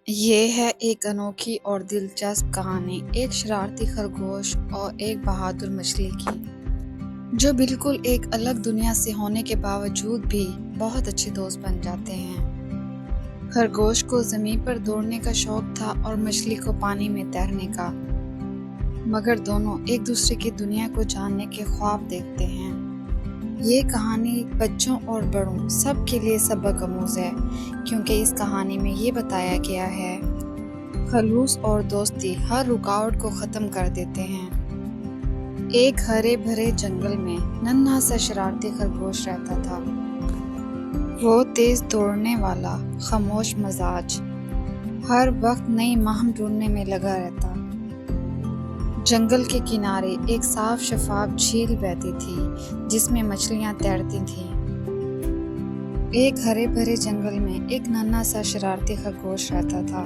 یہ ہے ایک انوکھی اور دلچسپ کہانی ایک شرارتی خرگوش اور ایک بہادر مچھلی کی، جو بالکل ایک الگ دنیا سے ہونے کے باوجود بھی بہت اچھے دوست بن جاتے ہیں۔ خرگوش کو زمین پر دوڑنے کا شوق تھا اور مچھلی کو پانی میں تیرنے کا، مگر دونوں ایک دوسرے کی دنیا کو جاننے کے خواب دیکھتے ہیں۔ یہ کہانی بچوں اور بڑوں سب کے لیے سبق آموز ہے، کیونکہ اس کہانی میں یہ بتایا گیا ہے خلوص اور دوستی ہر رکاوٹ کو ختم کر دیتے ہیں۔ ایک ہرے بھرے جنگل میں ننھا سا شرارتی خرگوش رہتا تھا۔ وہ تیز دوڑنے والا، خاموش مزاج، ہر وقت نئی مہم ڈھونڈنے میں لگا رہتا۔ جنگل کے کنارے ایک صاف شفاف جھیل بہتی تھی جس میں مچھلیاں تیرتی تھیں۔ ایک ہرے بھرے جنگل میں ایک ننھا سا شرارتی خرگوش رہتا تھا۔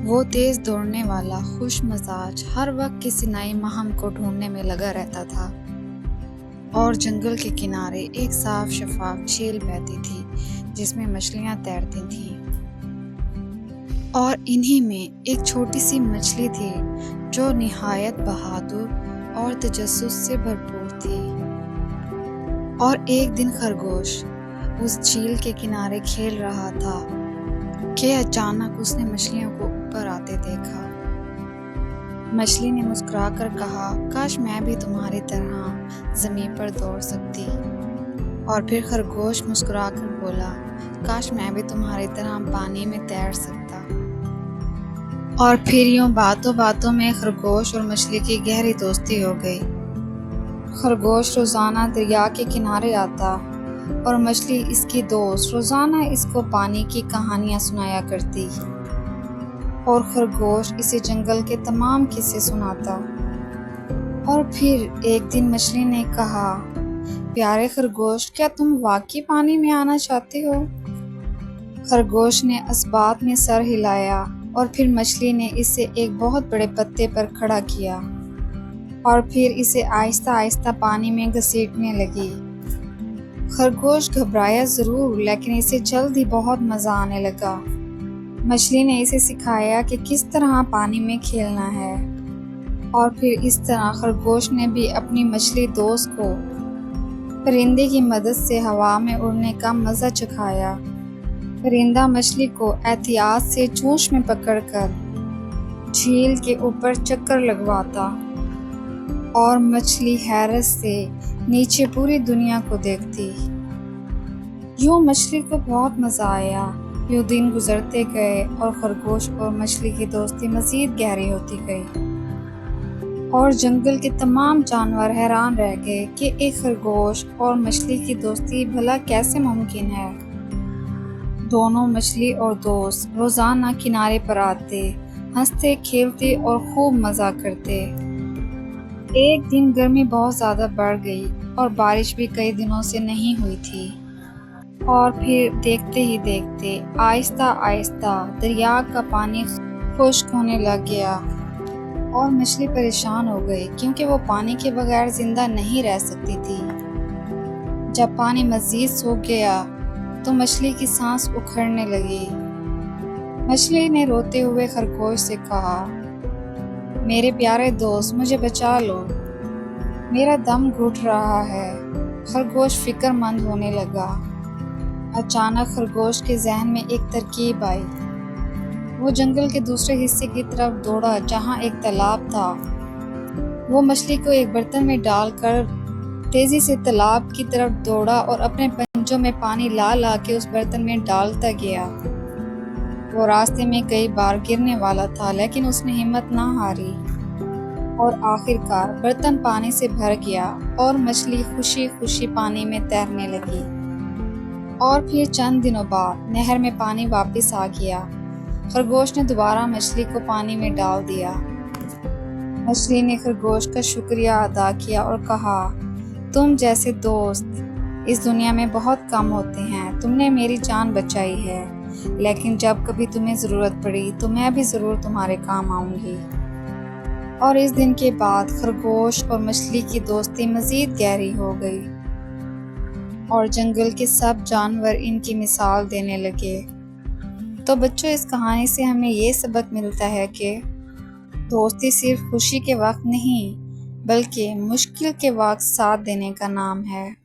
وہ تیز دوڑنے والا، خوش مزاج، ہر وقت کسی نئی مہم کو ڈھونڈنے میں لگا رہتا تھا۔ اور جنگل کے کنارے ایک صاف شفاف جھیل بہتی تھی جس میں مچھلیاں تیرتی تھیں۔ اور انہی میں ایک چھوٹی سی مچھلی تھی جو نہایت بہادر اور تجسس سے بھرپور تھی۔ اور ایک دن خرگوش اس جھیل کے کنارے کھیل رہا تھا کہ اچانک اس نے مچھلیوں کو اوپر آتے دیکھا۔ مچھلی نے مسکرا کر کہا، کاش میں بھی تمہاری طرح زمین پر دوڑ سکتی۔ اور پھر خرگوش مسکرا کر بولا، کاش میں بھی تمہاری طرح پانی میں تیر سکتا۔ اور پھر یوں باتوں باتوں میں خرگوش اور مچھلی کی گہری دوستی ہو گئی۔ خرگوش روزانہ دریا کے کنارے آتا اور مچھلی اس کی دوست روزانہ اس کو پانی کی کہانیاں سنایا کرتی، اور خرگوش اسے جنگل کے تمام قصے سناتا۔ اور پھر ایک دن مچھلی نے کہا، پیارے خرگوش، کیا تم واقعی پانی میں آنا چاہتے ہو؟ خرگوش نے اس بات میں سر ہلایا، اور پھر مچھلی نے اسے ایک بہت بڑے پتے پر کھڑا کیا اور پھر اسے آہستہ آہستہ پانی میں گھسیٹنے لگی۔ خرگوش گھبرایا ضرور، لیکن اسے جلد ہی بہت مزہ آنے لگا۔ مچھلی نے اسے سکھایا کہ کس طرح پانی میں کھیلنا ہے، اور پھر اس طرح خرگوش نے بھی اپنی مچھلی دوست کو پرندے کی مدد سے ہوا میں اڑنے کا مزہ چکھایا۔ پرندہ مچھلی کو احتیاط سے چونچ میں پکڑ کر جھیل کے اوپر چکر لگواتا، اور مچھلی حیرت سے نیچے پوری دنیا کو دیکھتی۔ یوں مچھلی کو بہت مزہ آیا۔ یوں دن گزرتے گئے اور خرگوش اور مچھلی کی دوستی مزید گہری ہوتی گئی، اور جنگل کے تمام جانور حیران رہ گئے کہ ایک خرگوش اور مچھلی کی دوستی بھلا کیسے ممکن ہے۔ دونوں مچھلی اور دوست روزانہ کنارے پر آتے، ہنستے کھیلتے اور خوب مزہ کرتے۔ ایک دن گرمی بہت زیادہ بڑھ گئی اور بارش بھی کئی دنوں سے نہیں ہوئی تھی، اور پھر دیکھتے ہی دیکھتے آہستہ آہستہ دریا کا پانی خشک ہونے لگ گیا، اور مچھلی پریشان ہو گئی کیونکہ وہ پانی کے بغیر زندہ نہیں رہ سکتی تھی۔ جب پانی مزید سوکھ گیا تو مچھلی کی سانس اکھڑنے لگی۔ مچھلی نے روتے ہوئے خرگوش سے کہا، میرے پیارے دوست، مجھے بچا لو، میرا دم گھٹ رہا ہے۔ خرگوش فکر مند ہونے لگا۔ اچانک خرگوش کے ذہن میں ایک ترکیب آئی۔ وہ جنگل کے دوسرے حصے کی طرف دوڑا جہاں ایک تالاب تھا۔ وہ مچھلی کو ایک برتن میں ڈال کر تیزی سے تالاب کی طرف دوڑا اور اپنے پنجوں میں پانی لا لا کے اس برتن میں ڈالتا گیا۔ وہ راستے میں کئی بار گرنے والا تھا، لیکن اس نے ہمت نہ ہاری، اور آخر کار برتن پانی سے بھر گیا اور مچھلی خوشی خوشی پانی میں تیرنے لگی۔ اور پھر چند دنوں بعد نہر میں پانی واپس آ گیا۔ خرگوش نے دوبارہ مچھلی کو پانی میں ڈال دیا۔ مچھلی نے خرگوش کا شکریہ ادا کیا اور کہا، تم جیسے دوست اس دنیا میں بہت کم ہوتے ہیں۔ تم نے میری جان بچائی ہے، لیکن جب کبھی تمہیں ضرورت پڑی تو میں بھی ضرور تمہارے کام آؤں گی۔ اور اس دن کے بعد خرگوش اور مچھلی کی دوستی مزید گہری ہو گئی، اور جنگل کے سب جانور ان کی مثال دینے لگے۔ تو بچوں، اس کہانی سے ہمیں یہ سبق ملتا ہے کہ دوستی صرف خوشی کے وقت نہیں بلکہ مشکل کے وقت ساتھ دینے کا نام ہے۔